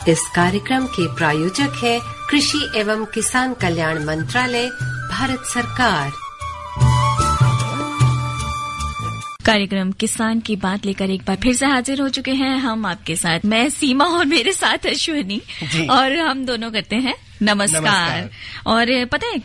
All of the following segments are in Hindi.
इस कार्यक्रम के प्रायोजक है कृषि एवं किसान कल्याण मंत्रालय, भारत सरकार। कार्यक्रम किसान की बात लेकर एक बार फिर से हाजिर हो चुके हैं हम आपके साथ। मैं सीमा और मेरे साथ अश्विनी, और हम दोनों करते हैं नमस्कार। और पता है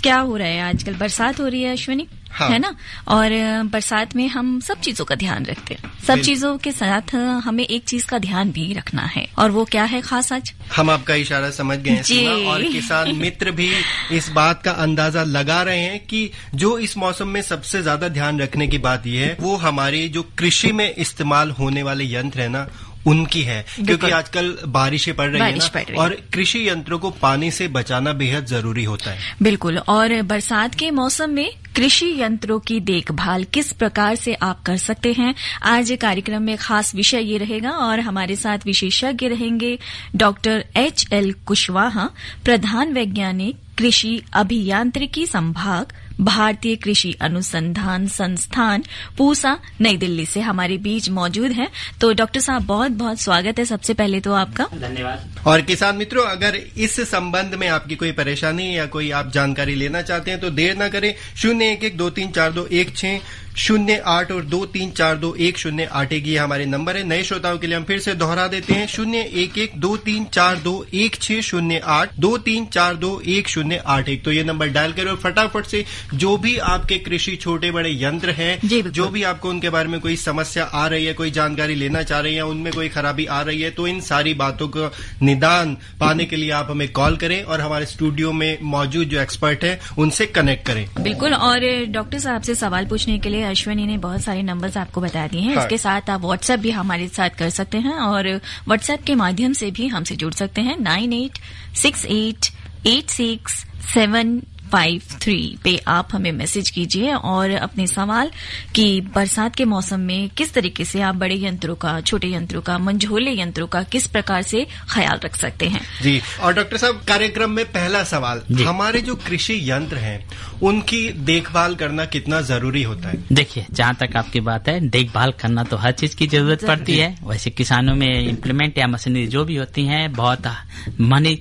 क्या हो रहा है आजकल? बरसात हो रही है अश्विनी, हाँ। है ना? और बरसात में हम सब चीजों का ध्यान रखते हैं। सब चीजों के साथ हमें एक चीज का ध्यान भी रखना है, और वो क्या है खास आज? हम आपका इशारा समझ गए हैं सीमा, और किसान मित्र भी इस बात का अंदाजा लगा रहे हैं कि जो इस मौसम में सबसे ज्यादा ध्यान रखने की बात यह है, वो हमारी जो कृषि में इस्तेमाल होने वाले यंत्र है ना, उनकी है। क्योंकि आजकल बारिशें पड़ रही है ना, और कृषि यंत्रों को पानी से बचाना बेहद जरूरी होता है। बिल्कुल। और बरसात के मौसम में कृषि यंत्रों की देखभाल किस प्रकार से आप कर सकते हैं, आज कार्यक्रम में खास विषय ये रहेगा। और हमारे साथ विशेषज्ञ रहेंगे डॉक्टर HL कुशवाहा, प्रधान वैज्ञानिक कृषि अभियांत्रिकी संभाग, भारतीय कृषि अनुसंधान संस्थान, पूसा, नई दिल्ली से हमारे बीच मौजूद हैं। तो डॉक्टर साहब, बहुत बहुत स्वागत है सबसे पहले तो आपका। धन्यवाद। और किसान मित्रों, अगर इस संबंध में आपकी कोई परेशानी या कोई आप जानकारी लेना चाहते हैं तो देर न करें। 01123421608 और 23421081 ये हमारे नंबर है। नए श्रोताओं के लिए हम फिर से दोहरा देते हैं, 01123421608, 23421081। तो ये नंबर डायल करो, फटाफट से जो भी आपके कृषि छोटे बड़े यंत्र हैं, जो भी आपको उनके बारे में कोई समस्या आ रही है, कोई जानकारी लेना चाह रही है, उनमें कोई खराबी आ रही है, तो इन सारी बातों का निदान पाने के लिए आप हमें कॉल करें और हमारे स्टूडियो में मौजूद जो एक्सपर्ट हैं उनसे कनेक्ट करें। बिल्कुल। और डॉक्टर साहब से सवाल पूछने के लिए अश्विनी ने बहुत सारे नंबर्स आपको बता दिए हैं। इसके साथ आप व्हाट्सएप भी हमारे साथ कर सकते हैं, और व्हाट्सएप के माध्यम से भी हमसे जुड़ सकते हैं। 9868867553 पे आप हमें मैसेज कीजिए और अपने सवाल कि बरसात के मौसम में किस तरीके से आप बड़े यंत्रों का, छोटे यंत्रों का, मंझोले यंत्रों का किस प्रकार से ख्याल रख सकते हैं। जी। और डॉक्टर साहब, कार्यक्रम में पहला सवाल, हमारे जो कृषि यंत्र हैं उनकी देखभाल करना कितना जरूरी होता है? देखिए, जहाँ तक आपकी बात है, देखभाल करना तो हर चीज की जरूरत पड़ती है। वैसे किसानों में इम्प्लीमेंट या मशीनरी जो भी होती है, बहुत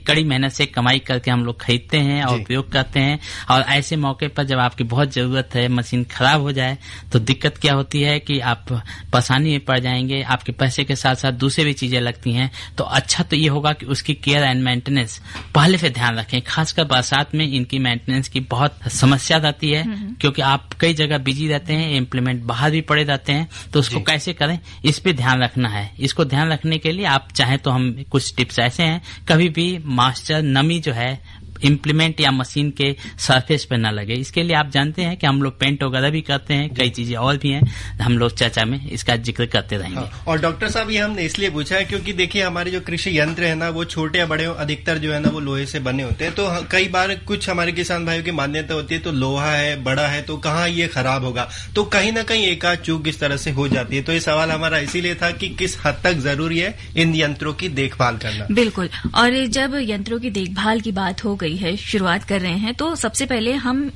कड़ी मेहनत से कमाई करके हम लोग खरीदते हैं और उपयोग करते हैं। और ऐसे मौके पर जब आपकी बहुत जरूरत है, मशीन खराब हो जाए तो दिक्कत क्या होती है कि आप परेशानी में पड़ जाएंगे। आपके पैसे के साथ साथ दूसरी भी चीजें लगती हैं। तो अच्छा तो ये होगा कि उसकी केयर एंड मेंटेनेंस पहले से ध्यान रखें। खासकर बरसात में इनकी मेंटेनेंस की बहुत समस्या आती है, क्योंकि आप कई जगह बिजी रहते हैं, इम्प्लीमेंट बाहर भी पड़े रहते हैं। तो उसको कैसे करें, इस पे ध्यान रखना है। इसको ध्यान रखने के लिए आप चाहें तो हम कुछ टिप्स ऐसे हैं, कभी भी मॉइस्चर, नमी जो है इम्प्लीमेंट या मशीन के सरफेस पे न लगे। इसके लिए आप जानते हैं कि हम लोग पेंट वगैरह भी करते हैं, कई चीजें और भी हैं, हम लोग चर्चा में इसका जिक्र करते रहेंगे। और डॉक्टर साहब, ये हमने इसलिए पूछा है क्योंकि देखिए, हमारे जो कृषि यंत्र है ना, वो छोटे या बड़े अधिकतर जो है ना वो लोहे से बने होते हैं। तो कई बार कुछ हमारे किसान भाइयों की मान्यता होती है, तो लोहा है, बड़ा है, तो कहाँ ये खराब होगा, तो कहीं ना कहीं एक आध चूक इस तरह से हो जाती है। तो ये सवाल हमारा इसीलिए था कि किस हद तक जरूरी है इन यंत्रों की देखभाल करना। बिल्कुल। और जब यंत्रों की देखभाल की बात हो गई है, शुरुआत कर रहे हैं, तो सबसे पहले हम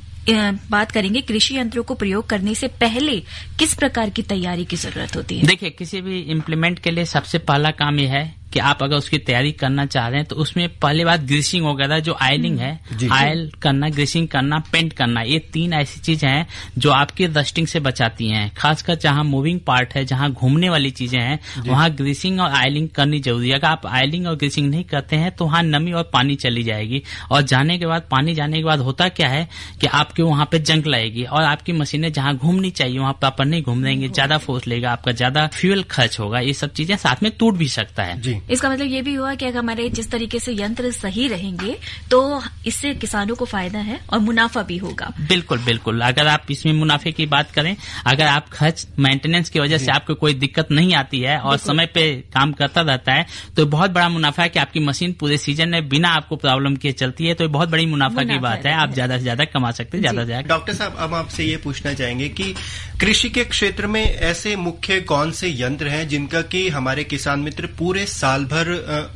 बात करेंगे कृषि यंत्रों को प्रयोग करने से पहले किस प्रकार की तैयारी की जरूरत होती है। देखिए, किसी भी इम्प्लीमेंट के लिए सबसे पहला काम यह है कि आप अगर उसकी तैयारी करना चाह रहे हैं तो उसमें पहली बात ग्रीसिंग वगैरह, जो आयलिंग है, आयल करना, ग्रीसिंग करना, पेंट करना, ये तीन ऐसी चीजें हैं जो आपकी रस्टिंग से बचाती हैं। खासकर जहां मूविंग पार्ट है, जहां घूमने वाली चीजें हैं, वहां ग्रीसिंग और आयलिंग करनी जरूरी है। अगर आप आयलिंग और ग्रीसिंग नहीं करते हैं तो वहां नमी और पानी चली जाएगी, और जाने के बाद, पानी जाने के बाद होता क्या है कि आपके वहां पे जंग लगेगी, और आपकी मशीनें जहां घूमनी चाहिए वहां प्रॉपर नहीं घूम देंगे, ज्यादा फोर्स लेगा, आपका ज्यादा फ्यूल खर्च होगा, ये सब चीजें साथ में टूट भी सकता है। इसका मतलब ये भी हुआ कि अगर हमारे जिस तरीके से यंत्र सही रहेंगे तो इससे किसानों को फायदा है और मुनाफा भी होगा। बिल्कुल बिल्कुल। अगर आप इसमें मुनाफे की बात करें, अगर आप खर्च मेंटेनेंस की वजह से आपको कोई दिक्कत नहीं आती है और समय पे काम करता रहता है, तो बहुत बड़ा मुनाफा है कि आपकी मशीन पूरे सीजन में बिना आपको प्रॉब्लम के चलती है। तो बहुत बड़ी मुनाफा की बात है, आप ज्यादा से ज्यादा कमा सकते हैं, ज्यादा से ज्यादा। डॉक्टर साहब, अब आपसे ये पूछना चाहेंगे कि कृषि के क्षेत्र में ऐसे मुख्य कौन से यंत्र हैं जिनका कि हमारे किसान मित्र पूरे साल भर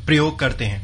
प्रयोग करते हैं?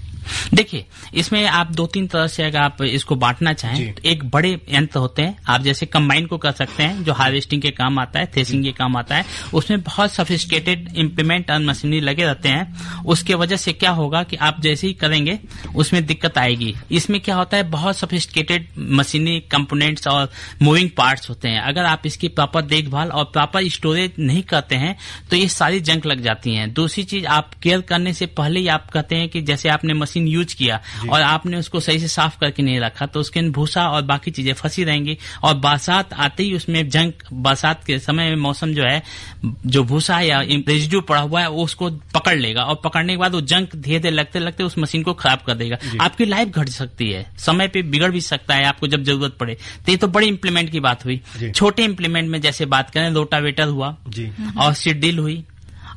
देखिए, इसमें आप 2-3 तरह से अगर आप इसको बांटना चाहें तो एक बड़े यंत्र होते हैं, आप जैसे कंबाइन को कर सकते हैं जो हार्वेस्टिंग के काम आता है, थ्रेसिंग के काम आता है, उसमें बहुत सोफिस्टिकेटेड इंप्लीमेंट और मशीनरी लगे रहते हैं। उसके वजह से क्या होगा कि आप जैसे ही करेंगे उसमें दिक्कत आएगी। इसमें क्या होता है, बहुत सोफिस्टिकेटेड मशीनरी कंपोनेंट्स और मूविंग पार्ट्स होते हैं। अगर आप इसकी प्रॉपर देखभाल और प्रॉपर स्टोरेज नहीं करते हैं तो ये सारी जंक लग जाती हैं। दूसरी चीज, आप केयर करने से पहले ही आप कहते हैं कि जैसे आपने मशीन यूज किया और आपने उसको सही से साफ करके नहीं रखा तो उसके भूसा और बाकी चीजें फंसी रहेंगी और बरसात आते ही उसमें जंक, बरसात के समय में मौसम जो है, जो भूसा या रेजिड्यू पड़ा हुआ है वो उसको पकड़ लेगा और पकड़ने के बाद वो जंक धीरे धीरे लगते लगते उस मशीन को खराब कर देगा। आपकी लाइफ घट सकती है, समय पे बिगड़ भी सकता है आपको जब जरूरत पड़े। तो ये तो बड़ी इंप्लीमेंट की बात हुई। छोटे इंप्लीमेंट में जैसे बात करें, रोटावेटर हुआ और सीड ड्रिल हुई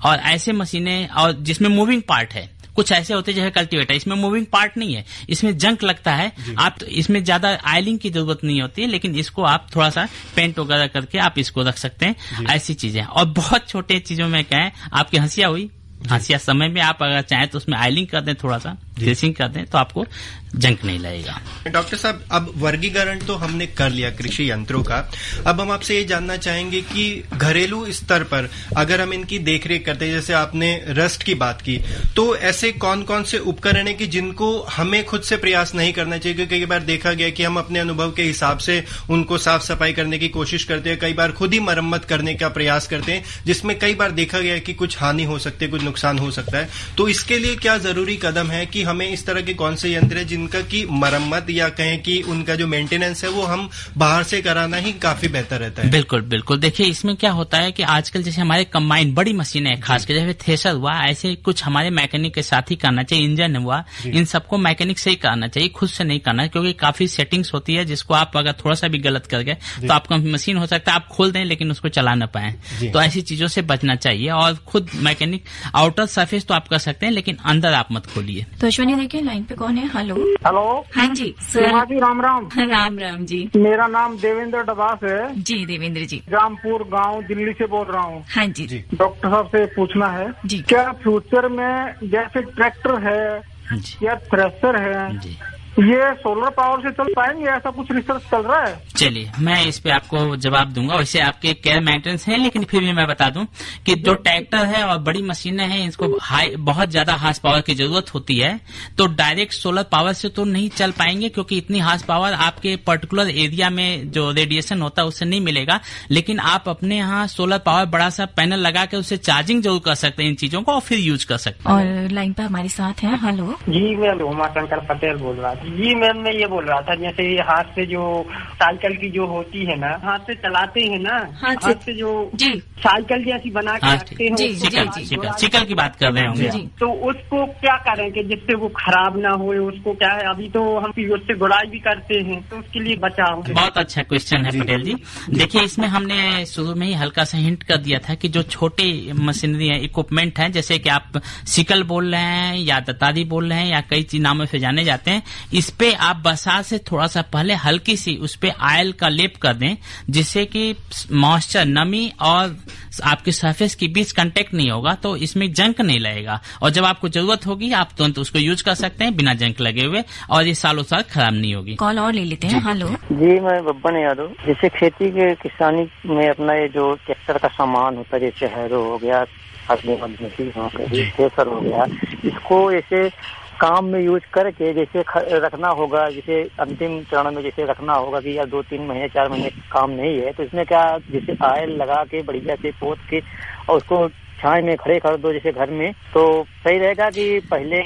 और ऐसे मशीनें, और जिसमें मूविंग पार्ट है। कुछ ऐसे होते हैं जैसे कल्टीवेटर, इसमें मूविंग पार्ट नहीं है, इसमें जंक लगता है। आप तो इसमें ज्यादा आयलिंग की जरूरत नहीं होती है, लेकिन इसको आप थोड़ा सा पेंट वगैरह करके आप इसको रख सकते हैं। ऐसी चीजें, और बहुत छोटे चीजों में क्या है, आपकी हंसिया हुई, हंसिया समय में आप अगर चाहें तो उसमें आयलिंग कर दें, थोड़ा सा ड्रेसिंग कर दें, तो आपको जंक नहीं लगेगा। डॉक्टर साहब, अब वर्गीकरण तो हमने कर लिया कृषि यंत्रों का। अब हम आपसे ये जानना चाहेंगे कि घरेलू स्तर पर अगर हम इनकी देखरेख करते हैं, जैसे आपने रस्ट की बात की, तो ऐसे कौन कौन से उपकरण है कि जिनको हमें खुद से प्रयास नहीं करना चाहिए? क्योंकि कई बार देखा गया कि हम अपने अनुभव के हिसाब से उनको साफ सफाई करने की कोशिश करते हैं, कई बार खुद ही मरम्मत करने का प्रयास करते हैं, जिसमें कई बार देखा गया कि कुछ हानि हो सकती है, कुछ नुकसान हो सकता है। तो इसके लिए क्या जरूरी कदम है कि हमें इस तरह के कौन से यंत्र है जिनका की मरम्मत या कहें कि उनका जो मेंटेनेंस है वो हम बाहर से कराना ही काफी बेहतर रहता है? बिल्कुल बिल्कुल। देखिए, इसमें क्या होता है कि आजकल जैसे हमारे कंबाइन बड़ी मशीनें हैं, खासकर जैसे थ्रेशर हुआ, ऐसे कुछ हमारे मैकेनिक के साथ ही करना चाहिए। इंजन हुआ, इन सबको मैकेनिक से ही करना चाहिए, खुद से नहीं करना, क्योंकि काफी सेटिंग्स होती है जिसको आप अगर थोड़ा सा भी गलत कर गए तो आपका मशीन हो सकता है आप खोल दें लेकिन उसको चला ना पाए। तो ऐसी चीजों से बचना चाहिए। और खुद मैकेनिक आउटर सरफेस तो आप कर सकते हैं, लेकिन अंदर आप मत खोलिए। तो अश्विनी, देखिए लाइन पे कौन है? Hello hello. हाँ जी सर। जी राम राम। राम राम जी। मेरा नाम देवेंद्र डबास है। जी देवेंद्र जी, रामपुर गांव, दिल्ली से बोल रहा हूँ। हाँ जी। डॉक्टर साहब से पूछना है जी, क्या फ्यूचर में जैसे ट्रैक्टर है या थ्रेशर है, ये सोलर पावर से चल पाएंगे? ऐसा कुछ रिसर्च चल रहा है? चलिए, मैं इस पे आपको जवाब दूंगा। वैसे आपके केयर मेंटेनेंस है, लेकिन फिर भी मैं बता दूं कि जो ट्रैक्टर है और बड़ी मशीनें हैं, इसको बहुत ज्यादा हार्स पावर की जरूरत होती है। तो डायरेक्ट सोलर पावर से तो नहीं चल पाएंगे, क्योंकि इतनी हार्स पावर आपके पर्टिकुलर एरिया में जो रेडिएशन होता है उससे नहीं मिलेगा। लेकिन आप अपने यहाँ सोलर पावर बड़ा सा पैनल लगा के उससे चार्जिंग जरूर कर सकते हैं इन चीजों को, और फिर यूज कर सकते हैं। और लाइन पे हमारे साथ है। हेलो जी, मैं उमाशंकर पटेल बोल रहा था। जी मैम, मैं ये बोल रहा था, जैसे हाथ से जो साइकिल की जो होती है ना, हाथ से चलाते हैं ना, हाथ से जो जी साइकिल जैसी बना के रखते हैं, सिकल की बात कर रहे होंगे। तो उसको क्या करें कि जिससे वो खराब ना हो? उसको क्या है, अभी तो हम उससे गुड़ाई भी करते हैं, तो उसके लिए बचाव। बहुत अच्छा क्वेश्चन है पटेल जी। देखिए, इसमें हमने शुरू में ही हल्का सा हिंट कर दिया था कि जो छोटे मशीनरी है, इक्विपमेंट है, जैसे कि आप सिकल बोल रहे हैं या दतारी बोल रहे हैं या कई नामों से जाने जाते हैं, इस पे आप बरसात से थोड़ा सा पहले हल्की सी उस पे ऑयल का लेप कर दें, जिससे कि मॉइस्चर, नमी और आपके सरफेस के बीच कांटेक्ट नहीं होगा, तो इसमें जंक नहीं लगेगा। और जब आपको जरूरत होगी आप तुरंत उसको यूज कर सकते हैं बिना जंक लगे हुए, और ये सालों साल खराब नहीं होगी। कॉल और ले लेते हैं। हेलो जी, मैं बब्बन यादव। जैसे खेती के किसानी में अपना ये जो ट्रैक्टर का सामान होता है, जैसे हैरो हो गया, थ्रेशर हो गया, इसको ऐसे काम में यूज करके जैसे रखना होगा, जैसे अंतिम चरण में जैसे रखना होगा कि यार 2-3 महीने 4 महीने काम नहीं है, तो इसमें क्या जैसे ऑयल लगा के बढ़िया से पोत के और उसको छाए में खड़े कर दो जैसे घर में, तो सही रहेगा कि पहले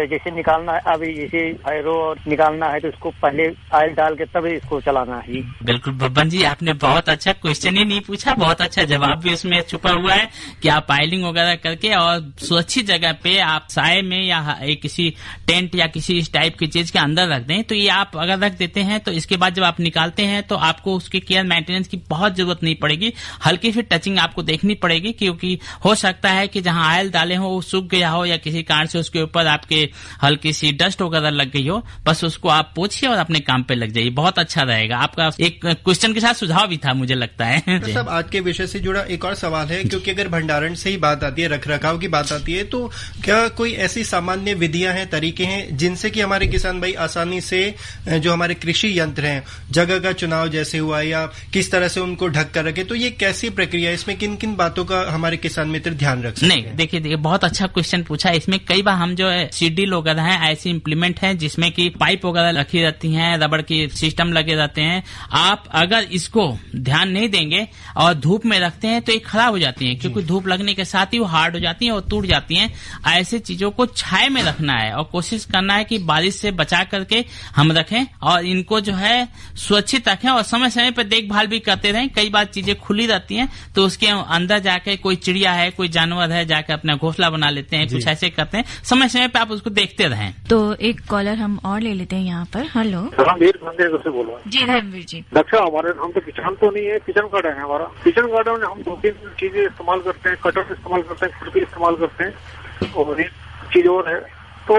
जैसे निकालना है, अभी जैसे हैरो और निकालना है तो उसको पहले ऑयल डाल के तब इसको चलाना है? जी बब्बन जी, आपने बहुत अच्छा क्वेश्चन ही नहीं पूछा, बहुत अच्छा जवाब भी उसमें छुपा हुआ है कि आप ऑयलिंग वगैरह करके और सुरक्षित जगह पे आप साए में या किसी टेंट या किसी इस टाइप की चीज के अंदर रख दें। तो ये आप अगर रख देते हैं तो इसके बाद जब आप निकालते हैं तो आपको उसके केयर मेंटेनेंस की बहुत जरूरत नहीं पड़ेगी। हल्की सी टचिंग आपको देखनी पड़ेगी, क्योंकि हो हो सकता है कि जहां ऑयल डाले हो वो सूख गया हो या किसी कारण से उसके ऊपर आपके हल्की सी डस्ट वगैरह लग गई हो, बस उसको आप पूछिए और अपने काम पे लग जाइए, बहुत अच्छा रहेगा। आपका एक क्वेश्चन के साथ सुझाव भी था मुझे लगता है। तो सब आज के विषय से जुड़ा एक और सवाल है, क्योंकि अगर भंडारण से ही बात आती है, रख रखाव की बात आती है, तो क्या कोई ऐसी सामान्य विधियां हैं, तरीके हैं जिनसे कि हमारे किसान भाई आसानी से जो हमारे कृषि यंत्र हैं, जगह का चुनाव जैसे हुआ या किस तरह से उनको ढक कर रखे, तो ये कैसी प्रक्रिया है, इसमें किन किन बातों का हमारे किसान मित्र ध्यान रख सकते हैं? नहीं, देखिए बहुत अच्छा क्वेश्चन पूछा। इसमें कई बार हम जो है सीडी वगैरह है, ऐसी इम्प्लीमेंट है जिसमें कि पाइप वगैरह रखी रहती हैं, रबड़ की सिस्टम लगे रहते हैं। आप अगर इसको ध्यान नहीं देंगे और धूप में रखते हैं तो ये खराब हो जाती हैं, क्योंकि धूप लगने के साथ ही वो हार्ड हो जाती हैं और टूट जाती हैं। ऐसे चीजों को छाए में रखना है और कोशिश करना है कि बारिश से बचा करके हम रखें और इनको जो है सुरक्षित रखें और समय समय पर देखभाल भी करते रहें। कई बार चीजें खुली रहती हैं तो उसके अंदर जाके कोई चिड़िया है, कोई जानवर है, जाके अपना घोंसला बना लेते हैं, कुछ ऐसे करते हैं। समय समय पे आप उसको देखते रहें। तो एक कॉलर हम और ले लेते हैं यहाँ पर। हेलो, रणवीर मंदिर से बोल रहा हूँ। जी रणवीर जी। अच्छा, हमारे हम तो किसान तो नहीं है, किचन गार्डन है हमारा। किचन गार्डन में हम 2-3 चीजें इस्तेमाल करते हैं, कटर इस्तेमाल करते हैं, खुरपी इस्तेमाल करते हैं और एक चीज और है। तो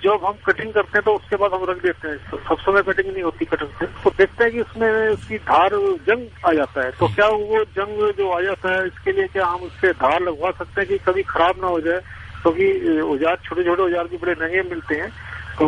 जब हम कटिंग करते हैं तो उसके बाद हम रख देते हैं, तो सब समय कटिंग नहीं होती कटर से, तो देखते हैं कि उसमें उसकी धार जंग आ जाता है। तो क्या वो जंग जो आ जाता है, इसके लिए क्या हम उससे धार लगवा सकते हैं कि कभी खराब ना हो जाए? क्योंकि औजार, छोटे छोटे औजार भी बड़े महंगे मिलते हैं, तो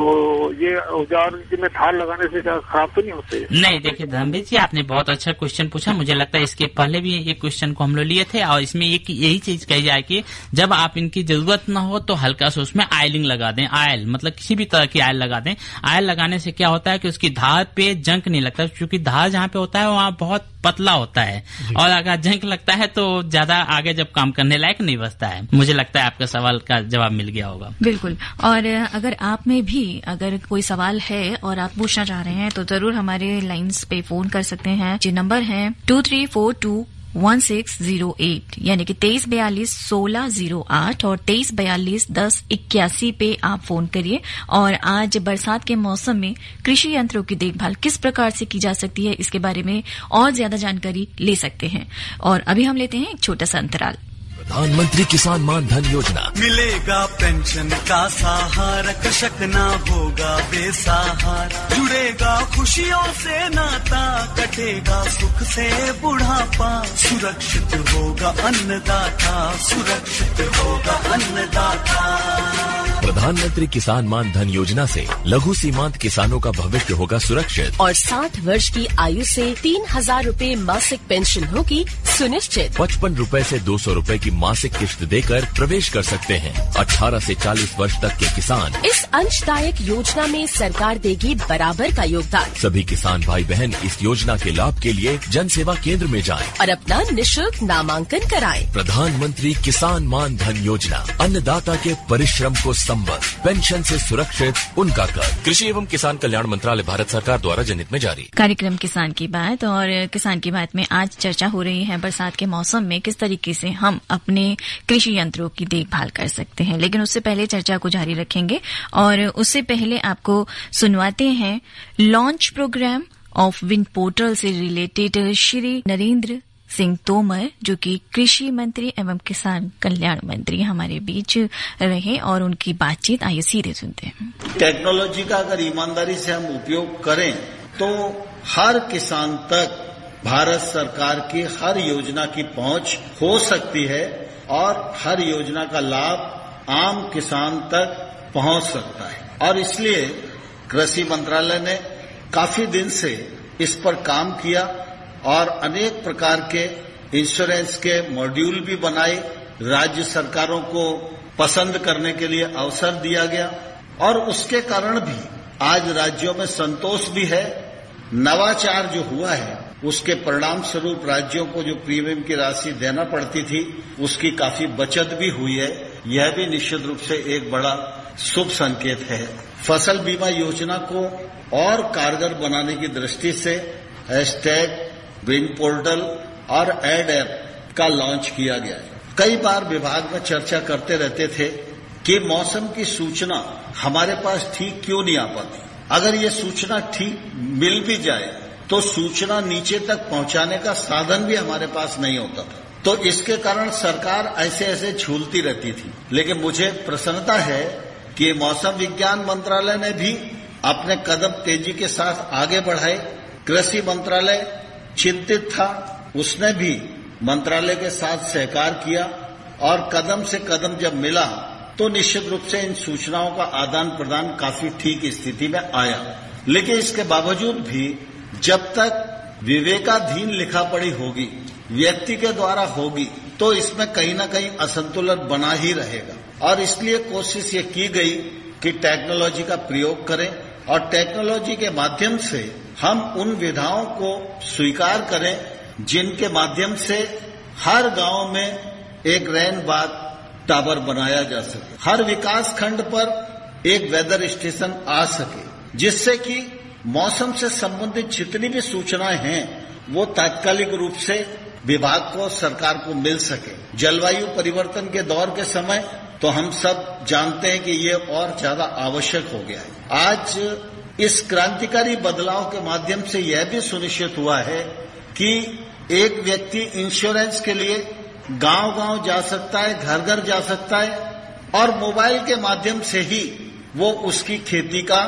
ये औजार में धार लगाने से क्या खराब तो नहीं होते? नहीं, देखिए धर्मवीर जी, आपने बहुत अच्छा क्वेश्चन पूछा। मुझे लगता है इसके पहले भी ये क्वेश्चन को हम लोग लिए थे और इसमें यही चीज कही जाए कि जब आप इनकी जरूरत ना हो तो हल्का सा उसमें आयलिंग लगा दें। आयल मतलब किसी भी तरह की आयल लगा दें। आयल लगाने से क्या होता है कि उसकी धार पे जंक नहीं लगता, क्योंकि धार जहाँ पे होता है वहाँ बहुत पतला होता है और अगर जंक लगता है तो ज्यादा आगे जब काम करने लायक नहीं बचता है। मुझे लगता है आपका सवाल का जवाब मिल गया होगा। बिल्कुल। और अगर आप में भी अगर कोई सवाल है और आप पूछना चाह रहे हैं तो जरूर हमारे लाइन्स पे फोन कर सकते हैं। जो नंबर है 23421608 यानी कि 23421608 और 23421081 पे आप फोन करिए। और आज बरसात के मौसम में कृषि यंत्रों की देखभाल किस प्रकार से की जा सकती है, इसके बारे में और ज्यादा जानकारी ले सकते हैं। और अभी हम लेते हैं एक छोटा सा अंतराल। प्रधानमंत्री किसान मान धन योजना, मिलेगा पेंशन का सहारा, कृषक ना होगा बेसहारा, जुड़ेगा खुशियों से नाता, कटेगा सुख से बुढ़ापा, सुरक्षित होगा अन्नदाता, सुरक्षित होगा अन्नदाता। प्रधानमंत्री किसान मान धन योजना से लघु सीमांत किसानों का भविष्य होगा सुरक्षित और 60 वर्ष की आयु से 3000 रूपए मासिक पेंशन होगी सुनिश्चित। 55 रूपए से 200 रूपए की मासिक किश्त देकर प्रवेश कर सकते हैं। 18 से 40 वर्ष तक के किसान इस अंशदायक योजना में सरकार देगी बराबर का योगदान। सभी किसान भाई बहन इस योजना के लाभ के लिए जन सेवा केंद्र में जाएं और अपना निःशुल्क नामांकन कराएं। प्रधानमंत्री किसान मान धन योजना, अन्नदाता के परिश्रम को संबल, पेंशन से सुरक्षित उनका कर। कृषि एवं किसान कल्याण मंत्रालय, भारत सरकार द्वारा जनहित में जारी। कार्यक्रम किसान की बात। और किसान की बात में आज चर्चा हो रही है बरसात के मौसम में किस तरीके से हम अपने कृषि यंत्रों की देखभाल कर सकते हैं। लेकिन उससे पहले चर्चा को जारी रखेंगे और उससे पहले आपको सुनवाते हैं launch program of wind portal से रिलेटेड श्री नरेंद्र सिंह तोमर, जो कि कृषि मंत्री एवं किसान कल्याण मंत्री हमारे बीच रहे, और उनकी बातचीत आइए सीधे सुनते हैं। टेक्नोलॉजी का अगर ईमानदारी से हम उपयोग करें तो हर किसान तक भारत सरकार की हर योजना की पहुंच हो सकती है और हर योजना का लाभ आम किसान तक पहुंच सकता है। और इसलिए कृषि मंत्रालय ने काफी दिन से इस पर काम किया और अनेक प्रकार के इंश्योरेंस के मॉड्यूल भी बनाए, राज्य सरकारों को पसंद करने के लिए अवसर दिया गया और उसके कारण भी आज राज्यों में संतोष भी है। नवाचार जो हुआ है उसके परिणाम स्वरूप राज्यों को जो प्रीमियम की राशि देना पड़ती थी उसकी काफी बचत भी हुई है। यह भी निश्चित रूप से एक बड़ा शुभ संकेत है। फसल बीमा योजना को और कारगर बनाने की दृष्टि से हैशटैग विंड पोर्टल और एड ऐप का लॉन्च किया गया है। कई बार विभाग में चर्चा करते रहते थे कि मौसम की सूचना हमारे पास ठीक क्यों नहीं आ पाती। अगर ये सूचना ठीक मिल भी जाए तो सूचना नीचे तक पहुंचाने का साधन भी हमारे पास नहीं होता था। तो इसके कारण सरकार ऐसे ऐसे झूलती रहती थी। लेकिन मुझे प्रसन्नता है कि मौसम विज्ञान मंत्रालय ने भी अपने कदम तेजी के साथ आगे बढ़ाए। कृषि मंत्रालय चिंतित था, उसने भी मंत्रालय के साथ सहकार किया और कदम से कदम जब मिला तो निश्चित रूप से इन सूचनाओं का आदान प्रदान काफी ठीक स्थिति में आया। लेकिन इसके बावजूद भी जब तक विवेकाधीन लिखा पढ़ी होगी, व्यक्ति के द्वारा होगी, तो इसमें कहीं ना कहीं असंतुलन बना ही रहेगा। और इसलिए कोशिश ये की गई कि टेक्नोलॉजी का प्रयोग करें और टेक्नोलॉजी के माध्यम से हम उन विधाओं को स्वीकार करें जिनके माध्यम से हर गांव में एक रेन बाथ टावर बनाया जा सके, हर विकास खंड पर एक वेदर स्टेशन आ सके, जिससे कि मौसम से संबंधित जितनी भी सूचनाएं हैं वो तात्कालिक रूप से विभाग को, सरकार को मिल सके। जलवायु परिवर्तन के दौर के समय तो हम सब जानते हैं कि ये और ज्यादा आवश्यक हो गया है। आज इस क्रांतिकारी बदलाव के माध्यम से यह भी सुनिश्चित हुआ है कि एक व्यक्ति इंश्योरेंस के लिए गांव-गांव जा सकता है, घर-घर जा सकता है और मोबाइल के माध्यम से ही वो उसकी खेती का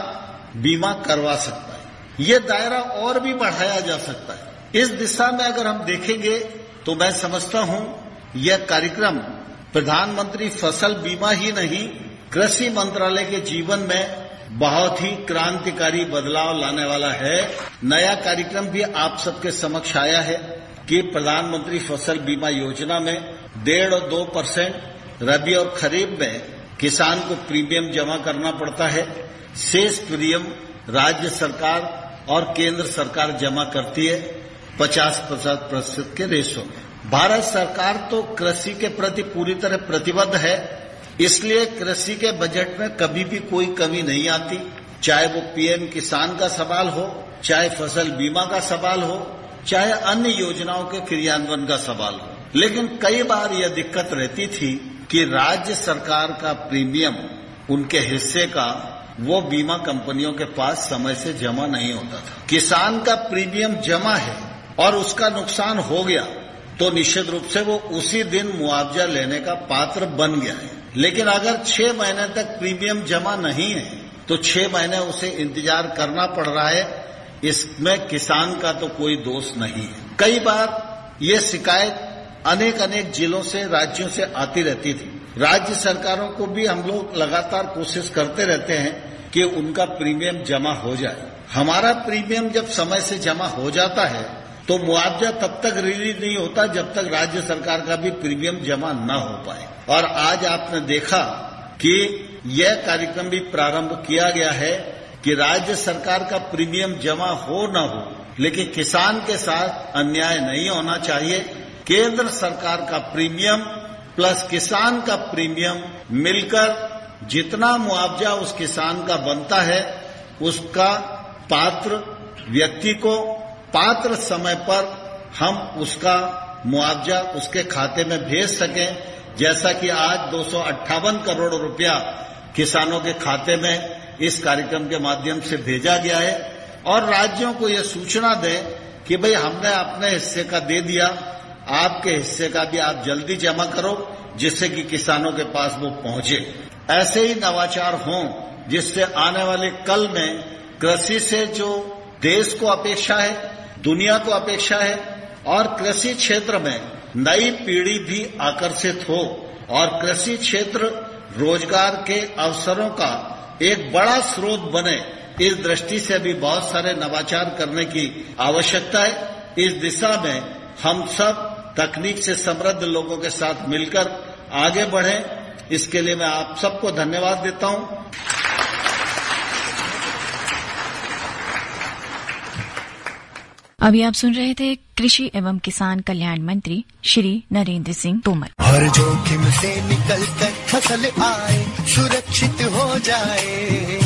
बीमा करवा सकता है। ये दायरा और भी बढ़ाया जा सकता है। इस दिशा में अगर हम देखेंगे तो मैं समझता हूं यह कार्यक्रम प्रधानमंत्री फसल बीमा ही नहीं, कृषि मंत्रालय के जीवन में बहुत ही क्रांतिकारी बदलाव लाने वाला है। नया कार्यक्रम भी आप सबके समक्ष आया है कि प्रधानमंत्री फसल बीमा योजना में 1.5 और 2% रबी और खरीफ में किसान को प्रीमियम जमा करना पड़ता है। शेष प्रीमियम राज्य सरकार और केंद्र सरकार जमा करती है 50% के रेशो में। भारत सरकार तो कृषि के प्रति पूरी तरह प्रतिबद्ध है, इसलिए कृषि के बजट में कभी भी कोई कमी नहीं आती, चाहे वो पीएम किसान का सवाल हो, चाहे फसल बीमा का सवाल हो, चाहे अन्य योजनाओं के क्रियान्वयन का सवाल हो। लेकिन कई बार यह दिक्कत रहती थी कि राज्य सरकार का प्रीमियम, उनके हिस्से का, वो बीमा कंपनियों के पास समय से जमा नहीं होता था। किसान का प्रीमियम जमा है और उसका नुकसान हो गया तो निश्चित रूप से वो उसी दिन मुआवजा लेने का पात्र बन गया है। लेकिन अगर 6 महीने तक प्रीमियम जमा नहीं है तो 6 महीने उसे इंतजार करना पड़ रहा है। इसमें किसान का तो कोई दोष नहीं है। कई बार ये शिकायत अनेक जिलों से, राज्यों से आती रहती थी। राज्य सरकारों को भी हम लोग लगातार कोशिश करते रहते हैं कि उनका प्रीमियम जमा हो जाए। हमारा प्रीमियम जब समय से जमा हो जाता है तो मुआवजा तब तक रिलीज नहीं होता जब तक राज्य सरकार का भी प्रीमियम जमा न हो पाए। और आज आपने देखा कि यह कार्यक्रम भी प्रारंभ किया गया है कि राज्य सरकार का प्रीमियम जमा हो न हो, लेकिन किसान के साथ अन्याय नहीं होना चाहिए। केंद्र सरकार का प्रीमियम प्लस किसान का प्रीमियम मिलकर जितना मुआवजा उस किसान का बनता है उसका पात्र व्यक्ति को पात्र समय पर हम उसका मुआवजा उसके खाते में भेज सकें। जैसा कि आज 258 करोड़ रुपया किसानों के खाते में इस कार्यक्रम के माध्यम से भेजा गया है और राज्यों को यह सूचना दें कि भाई हमने अपने हिस्से का दे दिया, आपके हिस्से का भी आप जल्दी जमा करो जिससे कि किसानों के पास वो पहुंचे। ऐसे ही नवाचार हों जिससे आने वाले कल में कृषि से जो देश को अपेक्षा है, दुनिया को अपेक्षा है और कृषि क्षेत्र में नई पीढ़ी भी आकर्षित हो और कृषि क्षेत्र रोजगार के अवसरों का एक बड़ा स्रोत बने, इस दृष्टि से भी बहुत सारे नवाचार करने की आवश्यकता है। इस दिशा में हम सब तकनीक से समृद्ध लोगों के साथ मिलकर आगे बढ़ें। इसके लिए मैं आप सबको धन्यवाद देता हूं। अभी आप सुन रहे थे कृषि एवं किसान कल्याण मंत्री श्री नरेंद्र सिंह तोमर। हर जोखिम से निकल कर फसल आए, सुरक्षित हो जाए,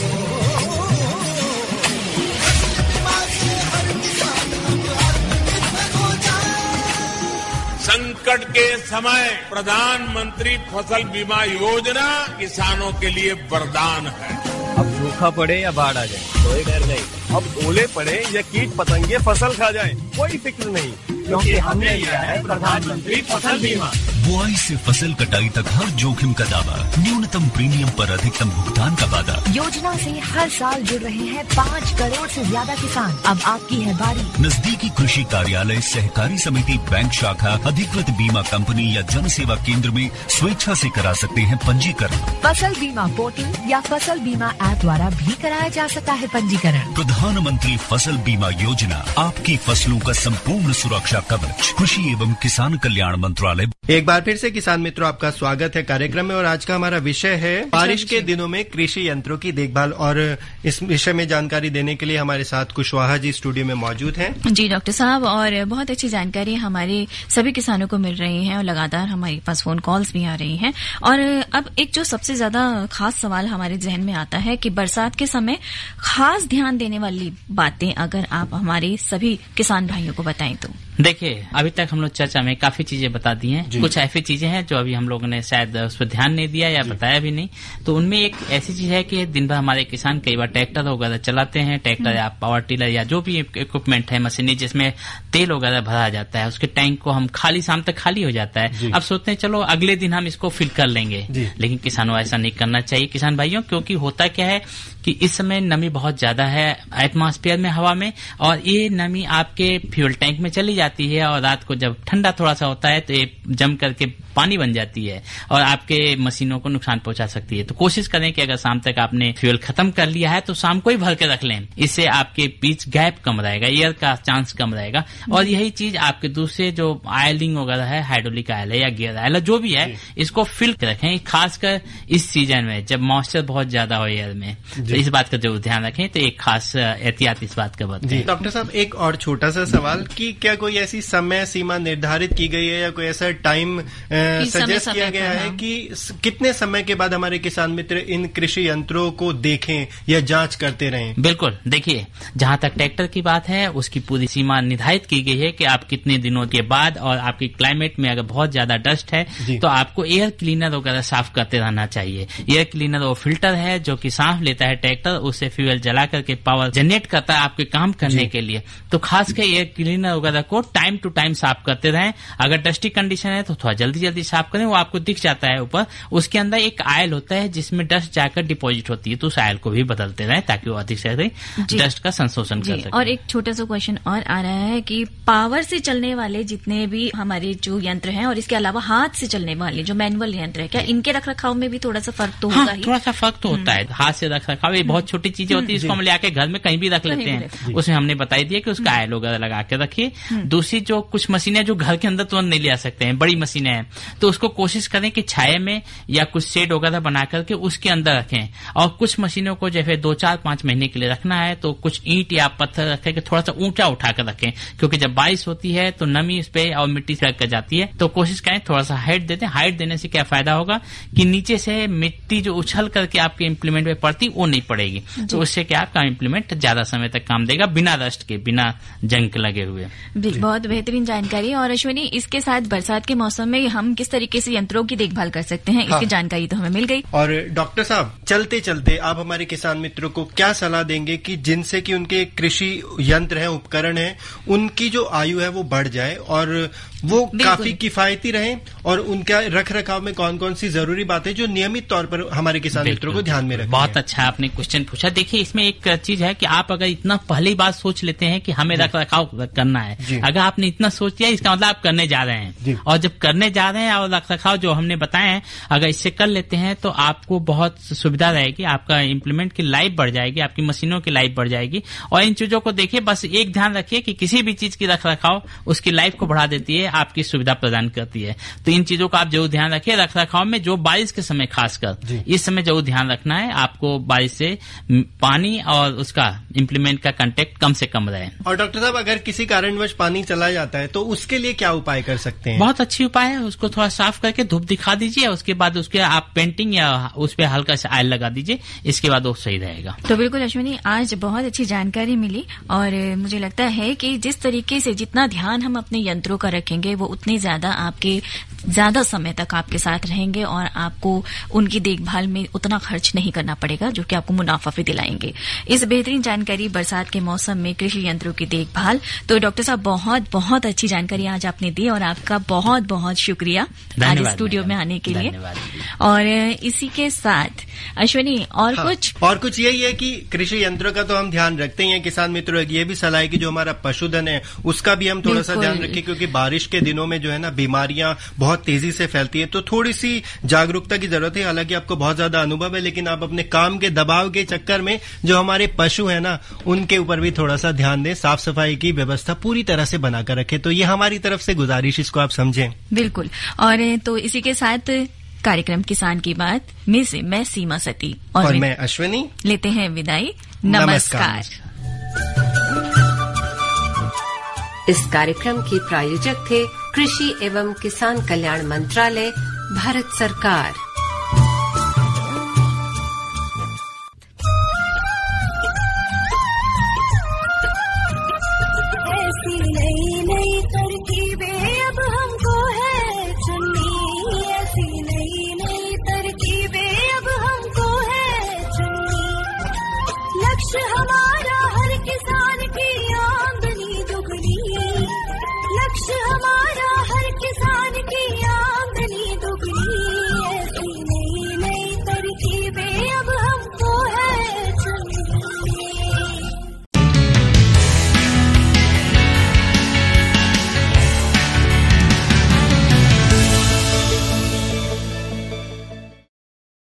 संकट के समय प्रधानमंत्री फसल बीमा योजना किसानों के लिए वरदान है। अब सूखा पड़े या बाढ़ आ जाए कोई डर नहीं, अब ओले पड़े या कीट पतंगे फसल खा जाए, कोई फिक्र नहीं, क्योंकि हमने लिया है प्रधानमंत्री फसल बीमा। बुआई से फसल कटाई तक हर जोखिम का दावा, न्यूनतम प्रीमियम पर अधिकतम भुगतान का वादा। योजना से हर साल जुड़ रहे हैं 5 करोड़ से ज्यादा किसान। अब आपकी है बारी। नजदीकी कृषि कार्यालय, सहकारी समिति, बैंक शाखा, अधिकृत बीमा कंपनी या जन सेवा केंद्र में स्वेच्छा से करा सकते हैं पंजीकरण। फसल बीमा पोर्टल या फसल बीमा ऐप द्वारा भी कराया जा सकता है पंजीकरण। प्रधानमंत्री फसल बीमा योजना, आपकी फसलों का संपूर्ण सुरक्षा कवच। कृषि एवं किसान कल्याण मंत्रालय। एक बार फिर से किसान मित्रों, आपका स्वागत है कार्यक्रम में। और आज का हमारा विषय है बारिश के दिनों में कृषि यंत्रों की देखभाल। और इस विषय में जानकारी देने के लिए हमारे साथ कुशवाहा जी स्टूडियो में मौजूद हैं। जी डॉक्टर साहब, और बहुत अच्छी जानकारी हमारे सभी किसानों को मिल रही है और लगातार हमारे पास फोन कॉल्स भी आ रही हैं। और अब एक जो सबसे ज्यादा खास सवाल हमारे जहन में आता है कि बरसात के समय खास ध्यान देने वाली बातें अगर आप हमारे सभी किसान भाइयों को बताएं तो। देखिए, अभी तक हम लोग चर्चा में काफी चीजें बता दी हैं। कुछ ऐसी चीजें हैं जो अभी हम लोगों ने शायद उस पर ध्यान नहीं दिया या बताया भी नहीं। तो उनमें एक ऐसी चीज है कि दिन भर हमारे किसान कई बार ट्रैक्टर वगैरह चलाते हैं, ट्रैक्टर या पावर टिलर या जो भी इक्विपमेंट है मशीनरी जिसमें तेल वगैरह भरा जाता है, उसके टैंक को हम शाम तक खाली हो जाता है। अब सोचते हैं चलो अगले दिन हम इसको फिल कर लेंगे, लेकिन किसानों ऐसा नहीं करना चाहिए किसान भाइयों, क्योंकि होता क्या है कि इस समय नमी बहुत ज्यादा है एटमॉस्फेयर में, हवा में, और ये नमी आपके फ्यूल टैंक में चली जाती है और रात को जब ठंडा थोड़ा सा होता है तो ये जम करके पानी बन जाती है और आपके मशीनों को नुकसान पहुंचा सकती है। तो कोशिश करें कि अगर शाम तक आपने फ्यूल खत्म कर लिया है तो शाम को ही भर के रख लें। इससे आपके बीच गैप कम रहेगा, एयर का चांस कम रहेगा। और यही चीज आपके दूसरे जो ऑयलिंग वगैरह है, हाइड्रोलिक ऑयल है या गियर ऑयल है, जो भी है, इसको फिल रखें, खासकर इस सीजन में जब मॉइस्चर बहुत ज्यादा हो एयर में। तो इस बात का जरूर ध्यान रखें। तो एक खास एहतियात इस बात का बताएं। डॉक्टर साहब, एक और छोटा सा सवाल कि क्या कोई ऐसी समय सीमा निर्धारित की गई है या कोई ऐसा टाइम सजेस्ट किया गया है कि कितने समय के बाद हमारे किसान मित्र इन कृषि यंत्रों को देखें या जांच करते रहें? बिल्कुल, देखिए, जहां तक ट्रैक्टर की बात है उसकी पूरी सीमा निर्धारित की गई है कि आप कितने दिनों के बाद, और आपकी क्लाइमेट में अगर बहुत ज्यादा डस्ट है तो आपको एयर क्लीनर वगैरह साफ करते रहना चाहिए। एयर क्लीनर वो फिल्टर है जो कि सांस लेता है ट्रैक्टर, उससे फ्यूल जला करके पावर जनरेट करता है आपके काम करने के लिए। तो खासकर एयर क्लीनर वगैरह को टाइम टू टाइम साफ करते रहें। अगर डस्टी कंडीशन है तो थोड़ा जल्दी साफ करें। वो आपको दिख जाता है ऊपर, उसके अंदर एक आयल होता है जिसमें डस्ट जाकर डिपॉजिट होती है, तो उस आयल को भी बदलते रहें ताकि वो अधिक से अधिक डस्ट का संशोधन कर सके। और एक छोटा सा क्वेश्चन और आ रहा है कि पावर से चलने वाले जितने भी हमारे जो यंत्र हैं और इसके अलावा हाथ से चलने वाले जो मैनुअल यंत्र है, क्या इनके रख रखाव में भी थोड़ा सा फर्क तो होगा ही? थोड़ा सा फर्क तो होता है। हाथ से रख रखाव ये बहुत छोटी चीजें होती है, इसको हम ले आके घर में कहीं भी रख लेते हैं। उसमें हमने बताई दिया कि उसका आयल वगैरह लगा के रखिए। दूसरी जो कुछ मशीनें जो घर के अंदर तुरंत नहीं ले आ सकते हैं, बड़ी मशीनें हैं, तो उसको कोशिश करें कि छाये में या कुछ शेड वगैरह बना करके उसके अंदर रखें। और कुछ मशीनों को जैसे 2-4-5 महीने के लिए रखना है तो कुछ ईंट या पत्थर रखें कि थोड़ा सा ऊंचा उठा कर रखें, क्योंकि जब बारिश होती है तो नमी इस पे और मिट्टी से कर जाती है। तो कोशिश करें थोड़ा सा हाइट दे दें। हाइट देने से क्या फायदा होगा कि नीचे से मिट्टी जो उछल करके आपके इम्प्लीमेंट में पड़ती वो नहीं पड़ेगी, तो उससे क्या आपका इम्प्लीमेंट ज्यादा समय तक काम देगा बिना रस्ट के, बिना जंग लगे हुए। बहुत बेहतरीन जानकारी। और अश्विनी, इसके साथ बरसात के मौसम में हम किस तरीके से यंत्रों की देखभाल कर सकते हैं, इसकी जानकारी तो हमें मिल गई। और डॉक्टर साहब, चलते चलते आप हमारे किसान मित्रों को क्या सलाह देंगे कि जिनसे कि उनके कृषि यंत्र हैं, उपकरण हैं, उनकी जो आयु है वो बढ़ जाए और वो काफी किफायती रहें, और उनका रख रखाव में कौन कौन सी जरूरी बातें जो नियमित तौर पर हमारे किसान मित्रों को ध्यान में रखें? बहुत अच्छा आपने क्वेश्चन पूछा। देखिए, इसमें एक चीज है कि आप अगर इतना पहले ही बात सोच लेते हैं कि हमें रख रखाव करना है, अगर आपने इतना सोच लिया इसका मतलब आप करने जा रहे हैं, और जब करने जा रहे हैं और रख रखाव जो हमने बताए हैं अगर इससे कर लेते हैं तो आपको बहुत सुविधा रहेगी, आपका इम्प्लीमेंट की लाइफ बढ़ जाएगी, आपकी मशीनों की लाइफ बढ़ जाएगी। और इन चीजों को देखिए, बस एक ध्यान रखिए कि किसी भी चीज की रख रखाव उसकी लाइफ को बढ़ा देती है, आपकी सुविधा प्रदान करती है। तो इन चीजों का आप जरूर ध्यान रखिए। रख रखाव में जो बारिश के समय खासकर इस समय जरूर ध्यान रखना है, आपको बारिश से पानी और उसका इम्प्लीमेंट का कांटेक्ट कम से कम रहे। और डॉक्टर साहब, अगर किसी कारणवश पानी चला जाता है तो उसके लिए क्या उपाय कर सकते हैं? बहुत अच्छी उपाय है, उसको थोड़ा साफ करके धूप दिखा दीजिए, उसके बाद उसके आप पेंटिंग या उस पर हल्का सा ऑयल लगा दीजिए, इसके बाद वो सही रहेगा। तो बिल्कुल अश्विनी, आज बहुत अच्छी जानकारी मिली और मुझे लगता है कि जिस तरीके से जितना ध्यान हम अपने यंत्रों का रखेंगे वो उतनी ज्यादा आपके ज्यादा समय तक आपके साथ रहेंगे और आपको उनकी देखभाल में उतना खर्च नहीं करना पड़ेगा, जो कि आपको आपको मुनाफा भी दिलाएंगे। इस बेहतरीन जानकारी बरसात के मौसम में कृषि यंत्रों की देखभाल, तो डॉक्टर साहब बहुत बहुत अच्छी जानकारी आज आपने दी और आपका बहुत बहुत शुक्रिया आज स्टूडियो में आने के लिए। और इसी के साथ अश्विनी और कुछ यही है कि कृषि यंत्रों का तो हम ध्यान रखते ही हैं। किसान मित्रों की ये भी सलाह है कि जो हमारा पशुधन है उसका भी हम थोड़ा सा ध्यान रखें, क्योंकि बारिश के दिनों में जो है ना बीमारियां बहुत तेजी से फैलती है, तो थोड़ी सी जागरूकता की जरूरत है। हालांकि आपको बहुत ज्यादा अनुभव है, लेकिन आप अपने काम के दबाव के चक्कर में जो हमारे पशु है ना उनके ऊपर भी थोड़ा सा ध्यान दें, साफ सफाई की व्यवस्था पूरी तरह से बनाकर रखें। तो ये हमारी तरफ से गुजारिश, इसको आप समझें। बिल्कुल। और तो इसी के साथ कार्यक्रम किसान की बात में से मैं सीमा सती और मैं अश्विनी लेते हैं विदाई। नमस्कार। इस कार्यक्रम के प्रायोजक थे कृषि एवं किसान कल्याण मंत्रालय, भारत सरकार।